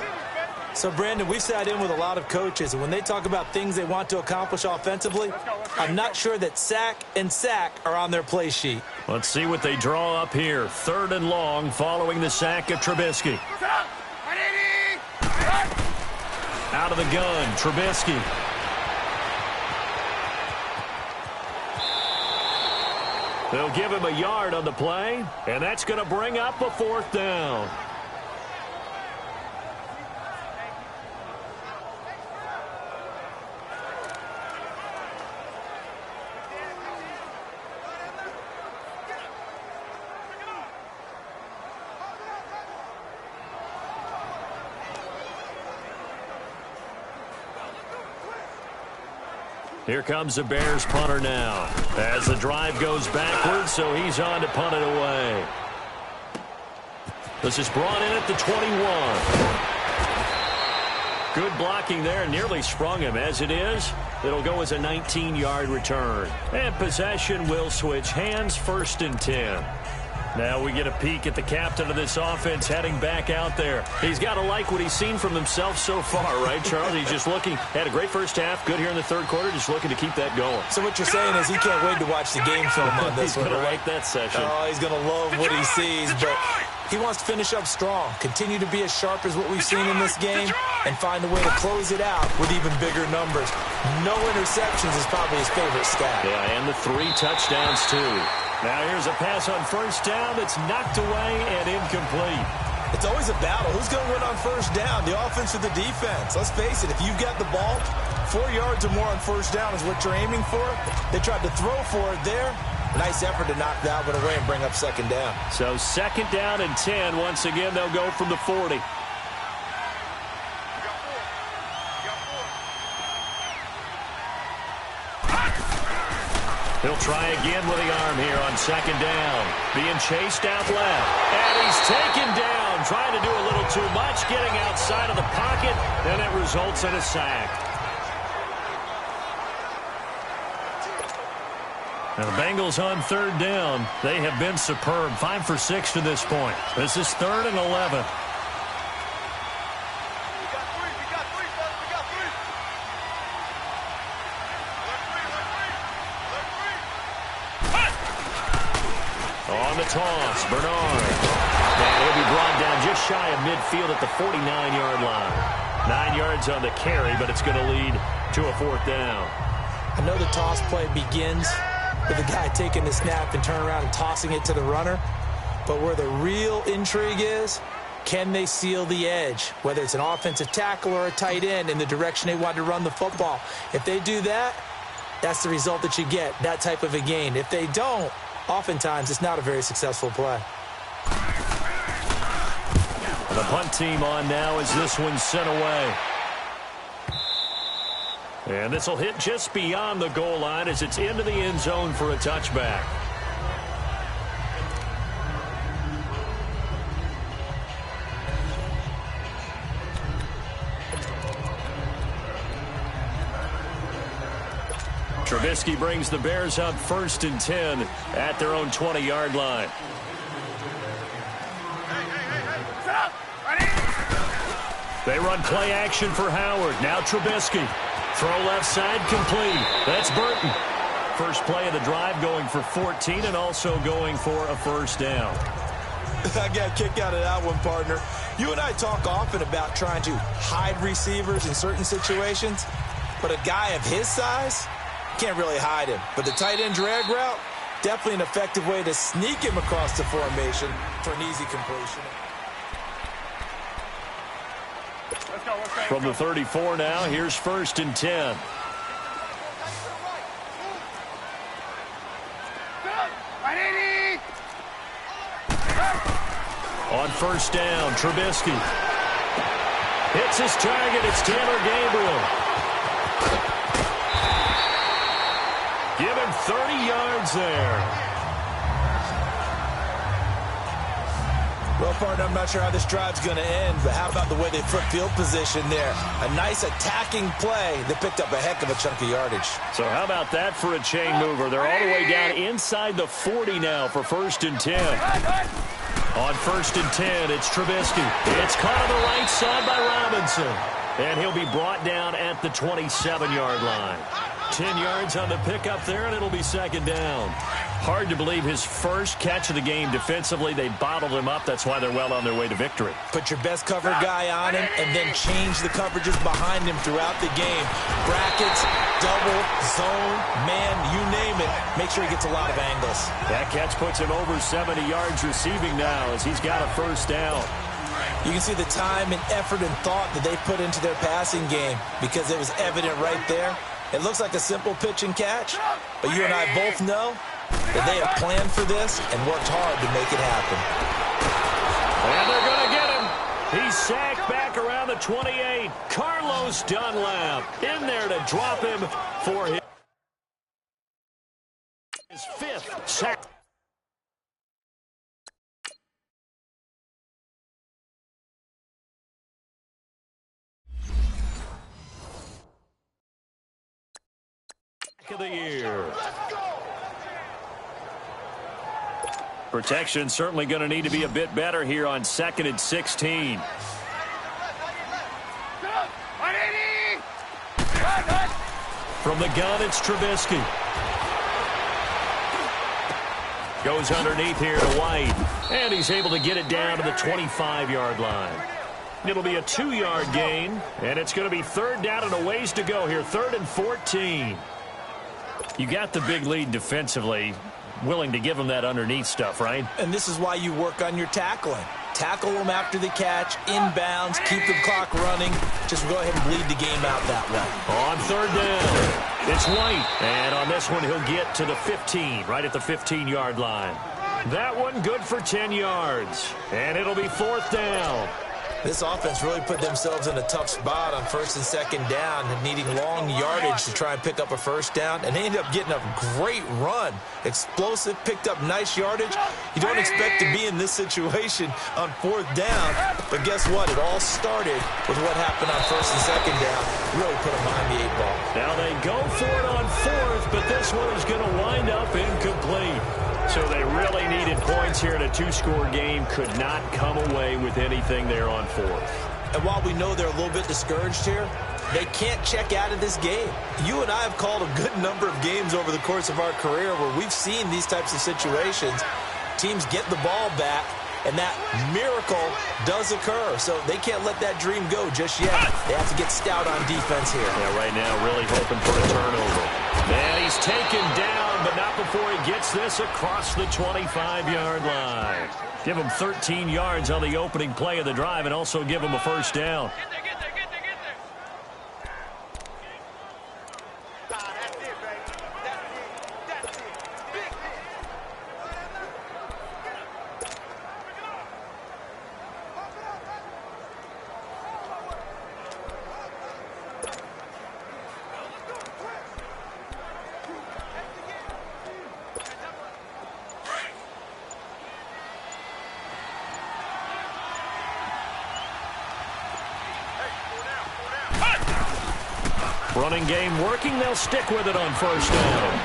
So, Brandon, we've sat in with a lot of coaches, and when they talk about things they want to accomplish offensively, I'm not sure that sack and sack are on their play sheet. Let's see what they draw up here. 3rd and long following the sack of Trubisky. Out of the gun, Trubisky. They'll give him a yard on the play, and that's going to bring up a 4th down. Here comes the Bears punter now as the drive goes backwards, so he's on to punt it away. This is brought in at the 21. Good blocking there, nearly sprung him. As it is, it'll go as a 19-yard return. And possession will switch hands, 1st and 10. Now we get a peek at the captain of this offense heading back out there. He's got to like what he's seen from himself so far, right, Charles? He's just looking, had a great first half, good here in the 3rd quarter, just looking to keep that going. So what you're saying is he can't wait to watch the game film on this one, right? He's going to like that session. Oh, he's going to love what he sees, but he wants to finish up strong, continue to be as sharp as what we've seen in this game, and find a way to close it out with even bigger numbers. No interceptions is probably his favorite stat. Yeah, and the 3 touchdowns, too. Now here's a pass on 1st down that's knocked away and incomplete. It's always a battle. Who's going to win on first down, the offense or the defense? Let's face it, if you've got the ball, 4 yards or more on first down is what you're aiming for. They tried to throw for it there. Nice effort to knock that one away and bring up second down. So second down and 10. Once again, they'll go from the 40. He'll try again with the arm here on second down. Being chased out left. And he's taken down. Trying to do a little too much. Getting outside of the pocket. And it results in a sack. Now the Bengals on third down. They have been superb. 5 for 6 to this point. This is 3rd and 11. On the toss, Bernard. And he'll be brought down just shy of midfield at the 49-yard line. 9 yards on the carry, but it's going to lead to a 4th down. I know the toss play begins with the guy taking the snap and turning around and tossing it to the runner. But where the real intrigue is, can they seal the edge? Whether it's an offensive tackle or a tight end in the direction they want to run the football. If they do that, that's the result that you get, that type of a gain. If they don't, oftentimes it's not a very successful play. The punt team on now as this one's sent away. And this will hit just beyond the goal line as it's into the end zone for a touchback. Trubisky brings the Bears up 1st and 10 at their own 20-yard line. They run play action for Howard. Now Trubisky. Throw left side complete. That's Burton. First play of the drive going for 14 and also going for a first down. I got a kick out of that one, partner. You and I talk often about trying to hide receivers in certain situations, but a guy of his size can't really hide him. But the tight end drag route, definitely an effective way to sneak him across the formation for an easy completion. From the 34 now, here's 1st and 10. On first down, Trubisky hits his target. It's Taylor Gabriel. Give him 30 yards there. Well, partner, I'm not sure how this drive's going to end, but how about the way they flip field position there? A nice attacking play that picked up a heck of a chunk of yardage. So how about that for a chain mover? They're all the way down inside the 40 now for 1st and 10. On 1st and 10, it's Trubisky. It's caught on the right side by Robinson. And he'll be brought down at the 27-yard line. 10 yards on the pickup there, and it'll be second down. Hard to believe his first catch of the game defensively. They bottled him up. That's why they're well on their way to victory. Put your best cover guy on him and then change the coverages behind him throughout the game. Brackets, double, zone, man, you name it. Make sure he gets a lot of angles. That catch puts him over 70 yards receiving now as he's got a first down. You can see the time and effort and thought that they put into their passing game because it was evident right there. It looks like a simple pitch and catch, but you and I both know that they have planned for this and worked hard to make it happen. And they're going to get him. He's sacked back around the 28. Carlos Dunlap in there to drop him for his 5th sack. Of the year. Protection certainly going to need to be a bit better here on 2nd and 16. From the gun, it's Trubisky. Goes underneath here to White. And he's able to get it down to the 25-yard line. It'll be a 2-yard gain. And it's going to be 3rd down and a ways to go here. 3rd and 14. You got the big lead defensively. Willing to give him that underneath stuff, right? And this is why you work on your tackling. tackle them after the catch, inbounds, keep the clock running. Just go ahead and bleed the game out that way. On third down, it's White. And on this one, he'll get to the 15, right at the 15-yard line. That one good for 10 yards. And it'll be fourth down. This offense really put themselves in a tough spot on first and second down, needing long yardage to try and pick up a first down, and they ended up getting a great run. Explosive, picked up nice yardage. You don't expect to be in this situation on fourth down, but guess what? It all started with what happened on first and second down. Really put them behind the 8 ball. Now they go for it on fourth, but this one is going to wind up incomplete. So they really needed points here in a 2-score game. Could not come away with anything there on fourth. And while we know they're a little bit discouraged here, they can't check out of this game. You and I have called a good number of games over the course of our career where we've seen these types of situations. Teams get the ball back, and that miracle does occur. So they can't let that dream go just yet. They have to get stout on defense here. Yeah, right now really hoping for a turnover. And he's taken down, but not before he gets this across the 25-yard line. Give him 13 yards on the opening play of the drive and also give him a first down. Running game working. They'll stick with it on first down.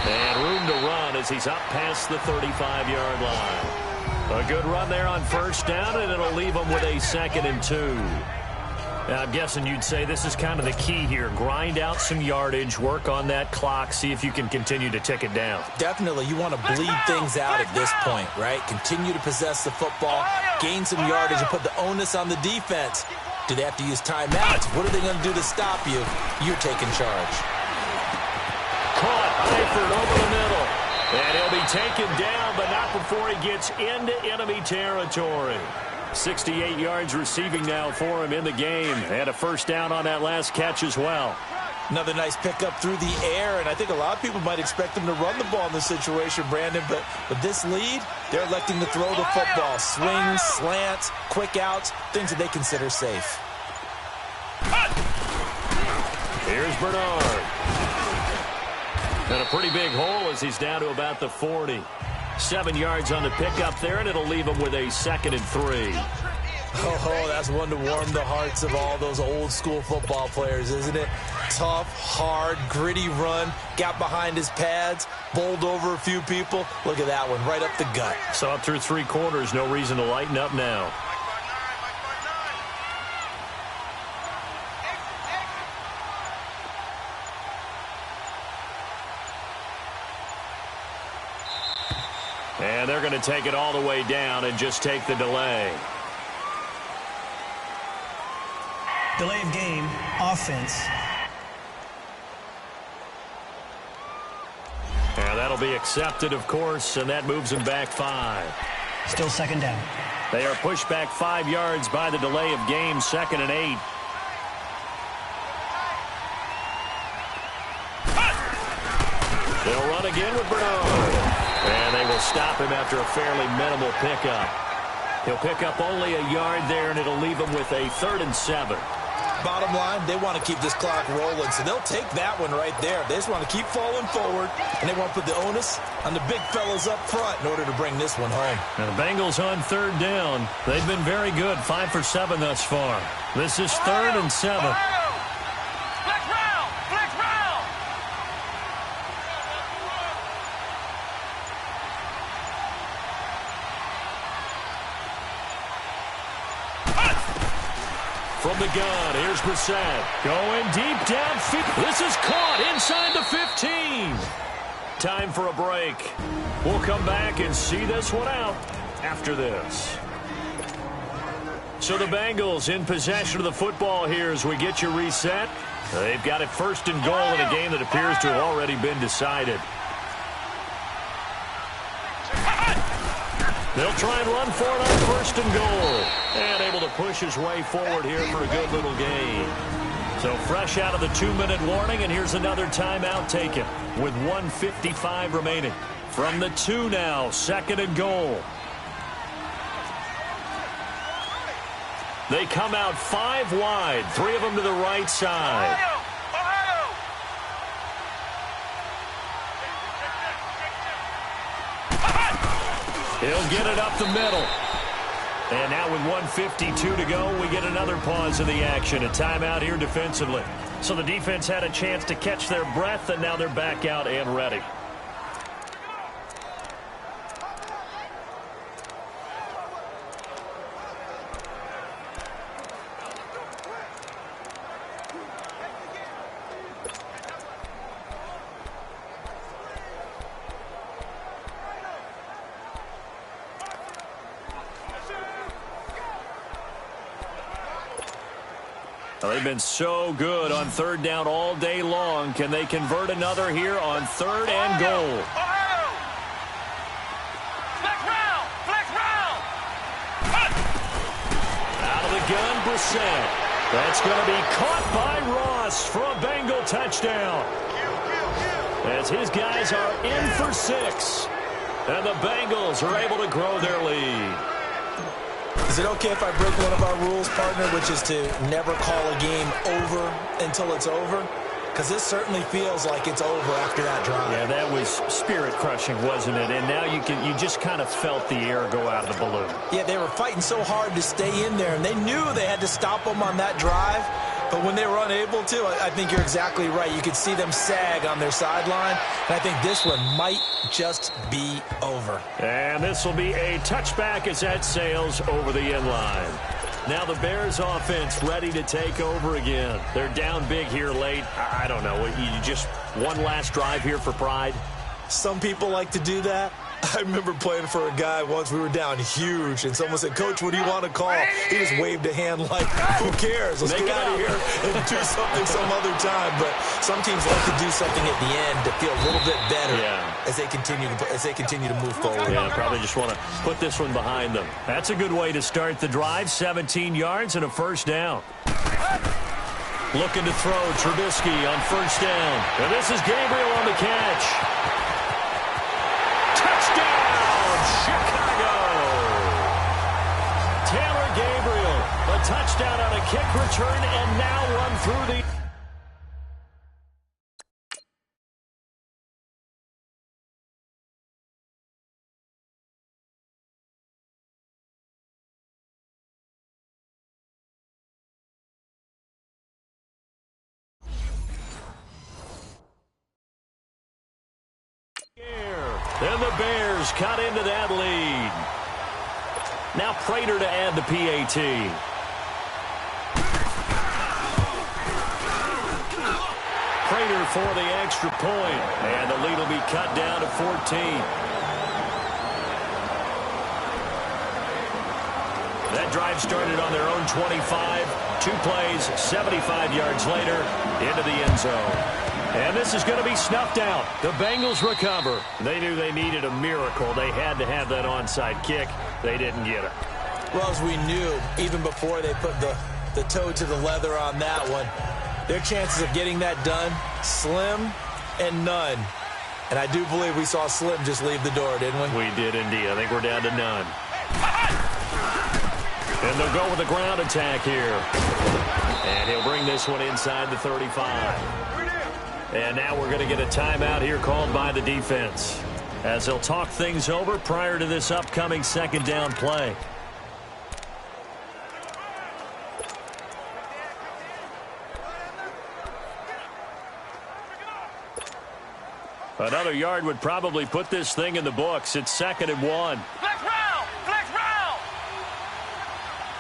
And room to run as he's up past the 35-yard line. A good run there on first down, and it'll leave him with a 2nd and 2. Now, I'm guessing you'd say this is kind of the key here. Grind out some yardage, work on that clock, see if you can continue to tick it down. Definitely. You want to bleed things out at this point, right? Continue to possess the football, gain some yardage, and put the onus on the defense. Do they have to use timeouts? What are they going to do to stop you? You're taking charge. Caught Eifert over the middle. And he'll be taken down, but not before he gets into enemy territory. 68 yards receiving now for him in the game. And a first down on that last catch as well. Another nice pickup through the air, and I think a lot of people might expect them to run the ball in this situation, Brandon, but with this lead, they're electing to throw the football. Swings, slants, quick outs, things that they consider safe. Here's Bernard. And a pretty big hole as he's down to about the 40. 7 yards on the pickup there, and it'll leave him with a 2nd and 3. Oh, that's one to warm the hearts of all those old-school football players, isn't it? Tough, hard, gritty run, got behind his pads, bowled over a few people. Look at that one, right up the gut. So up through 3 quarters, no reason to lighten up now. And they're going to take it all the way down and just take the delay. Delay of game, offense. And that'll be accepted, of course, and that moves them back 5. Still 2nd down. They are pushed back 5 yards by the delay of game, 2nd and 8. They'll run again with Bernard. And they will stop him after a fairly minimal pickup. He'll pick up only a yard there, and it'll leave him with a 3rd and 7. Bottom line, they want to keep this clock rolling, so they'll take that one right there. They just want to keep falling forward, and they want to put the onus on the big fellas up front in order to bring this one home. And the Bengals on 3rd down. They've been very good, 5 for 7 thus far. This is 3rd and 7. From the gun, here's Brissett. Going deep downfield. This is caught inside the 15. Time for a break. We'll come back and see this one out after this. So the Bengals in possession of the football here as we get you reset. They've got it 1st and goal in a game that appears to have already been decided. They'll They'll try and run for it on first and goal. And able to push his way forward here for a good little gain. So fresh out of the 2-minute warning, and here's another timeout taken with 1:55 remaining. From the 2 now, second and goal. They come out 5 wide, 3 of them to the right side. He'll get it up the middle. And now with 1:52 to go, we get another pause in the action. A timeout here defensively. So the defense had a chance to catch their breath, and now they're back out and ready. Well, they've been so good on third down all day long. Can they convert another here on third and goal? Out of the gun, Brissett. That's going to be caught by Ross for a Bengal touchdown. As his guys are in for 6. And the Bengals are able to grow their lead. Is it okay if I break one of our rules, partner, which is to never call a game over until it's over? Because this certainly feels like it's over after that drive. Yeah, that was spirit-crushing, wasn't it? And now you just kind of felt the air go out of the balloon. Yeah, they were fighting so hard to stay in there, and they knew they had to stop them on that drive. But when they were unable to, I think you're exactly right. You could see them sag on their sideline, and I think this one might just be over. And this will be a touchback as that sails over the end line. Now the Bears offense ready to take over again. They're down big here late. I don't know. You just one last drive here for pride? Some people like to do that. I remember playing for a guy once. We were down huge, and someone said, "Coach, what do you want to call?" He just waved a hand like, "Who cares? Let's get out of here and do something some other time." But some teams like to do something at the end to feel a little bit better as they continue to move forward. Yeah, probably just want to put this one behind them. That's a good way to start the drive. 17 yards and a first down. Looking to throw Trubisky on first down. And this is Gabriel on the catch. Touchdown on a kick return, and now run through the... And the Bears cut into that lead. Now Prater to add the PAT. Prater for the extra point, and the lead will be cut down to 14. That drive started on their own 25. 2 plays, 75 yards later, into the end zone. And this is going to be snuffed out. The Bengals recover. They knew they needed a miracle. They had to have that onside kick. They didn't get it. Well, as we knew, even before they put the toe to the leather on that one, their chances of getting that done, slim and none. And I do believe we saw Slim just leave the door, didn't we? We did indeed. I think we're down to none. And they'll go with a ground attack here. And he'll bring this one inside the 35. And now we're going to get a timeout here called by the defense, as they'll talk things over prior to this upcoming second down play. Another yard would probably put this thing in the books. It's 2nd and 1. Flex round! Flex round!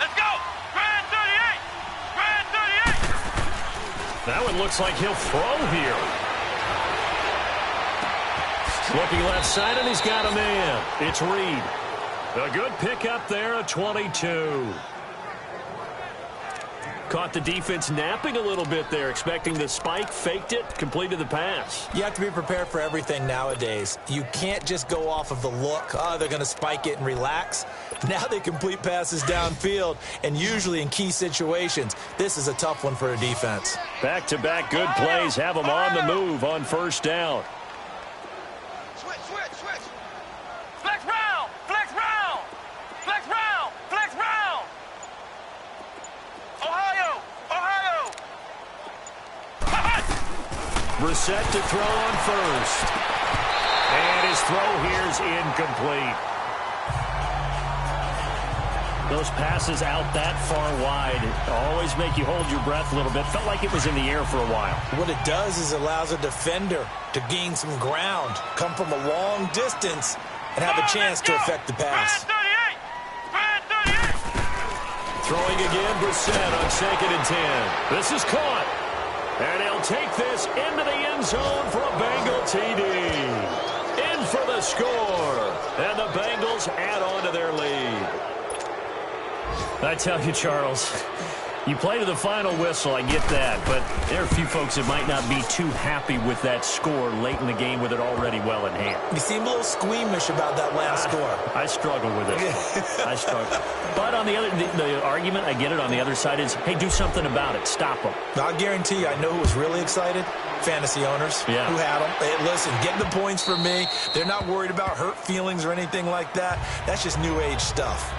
Let's go! Grand 38! Grand 38! That one looks like he'll throw here. Looking left side, and he's got a man. It's Reed. A good pickup there, a 22. Caught the defense napping a little bit there, expecting the spike, faked it, completed the pass. You have to be prepared for everything nowadays. You can't just go off of the look, oh, they're going to spike it and relax. Now they complete passes downfield, and usually in key situations, this is a tough one for a defense. Back-to-back good plays have them on the move on first down. Switch. Flex round. Flex round. Flex round. Flex round. Ohio. Brissett to throw on first. And his throw here is incomplete. Those passes out that far wide always make you hold your breath a little bit. Felt like it was in the air for a while. What it does is allows a defender to gain some ground, come from a long distance, and have a chance to affect the pass. Throwing again, Brissett on 2nd and 10. This is caught. And he'll take this into the end zone for a Bengal TD. In for the score. And the Bengals add on to their lead. I tell you, Charles, you play to the final whistle, I get that, but there are a few folks that might not be too happy with that score late in the game with it already well in hand. You seem a little squeamish about that last score. I struggle with it. I struggle. But on the other, the argument, I get it, on the other side is, hey, do something about it. Stop them. I'll guarantee you, I know who was really excited. Fantasy owners who had them. Hey, listen, get the points for me. They're not worried about hurt feelings or anything like that. That's just new age stuff.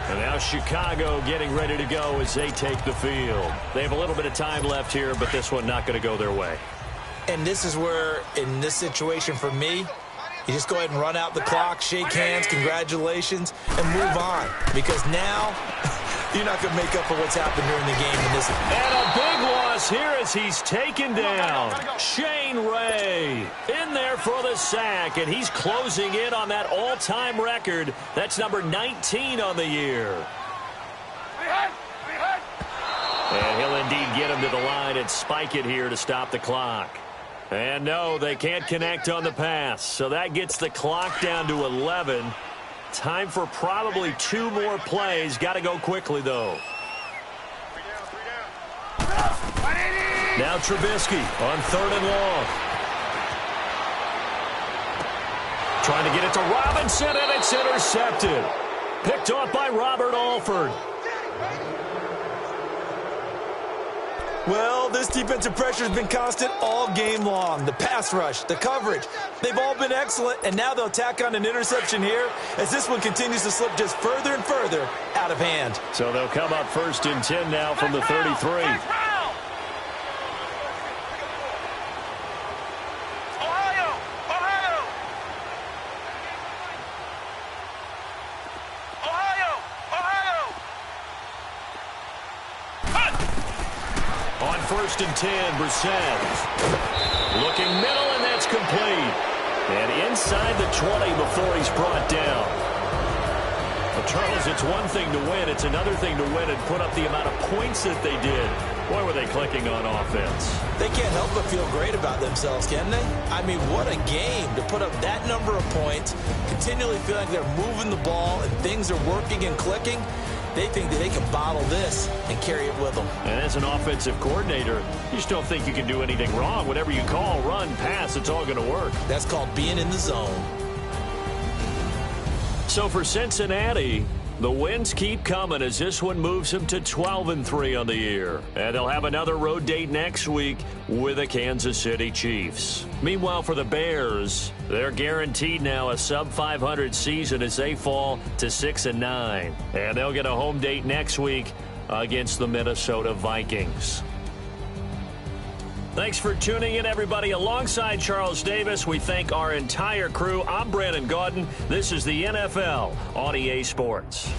And now Chicago getting ready to go as they take the field. They have a little bit of time left here, but this one not going to go their way. And this is where, in this situation for me, you just go ahead and run out the clock, shake hands, congratulations, and move on. Because now, you're not going to make up for what's happened during the game. And a big loss here as he's taken down. Shane Ray in there for the sack, and he's closing in on that all-time record. That's number 19 on the year. And he'll indeed get him to the line and spike it here to stop the clock. And no, they can't connect on the pass, so that gets the clock down to 11. Time for probably 2 more plays. Got to go quickly, though. Now Trubisky on 3rd and long. Trying to get it to Robinson, and it's intercepted. Picked off by Robert Alford. Well, this defensive pressure has been constant all game long. The pass rush, the coverage, they've all been excellent, and now they'll tack on an interception here as this one continues to slip just further and further out of hand. So they'll come up 1st and 10 now from the 33. On 1st and 10, Brissett. Looking middle, and that's complete. And inside the 20 before he's brought down. Well, Charles, it's one thing to win. It's another thing to win and put up the amount of points that they did. Boy, were they clicking on offense. They can't help but feel great about themselves, can they? I mean, what a game to put up that number of points, continually feel like they're moving the ball and things are working and clicking. They think that they can bottle this and carry it with them. And as an offensive coordinator, you just don't think you can do anything wrong. Whatever you call, run, pass, it's all going to work. That's called being in the zone. So for Cincinnati, the wins keep coming as this one moves them to 12-3 on the year. And they'll have another road date next week with the Kansas City Chiefs. Meanwhile, for the Bears, they're guaranteed now a sub-500 season as they fall to 6-9. And they'll get a home date next week against the Minnesota Vikings. Thanks for tuning in, everybody. Alongside Charles Davis, we thank our entire crew. I'm Brandon Gaudin. This is the NFL on EA Sports.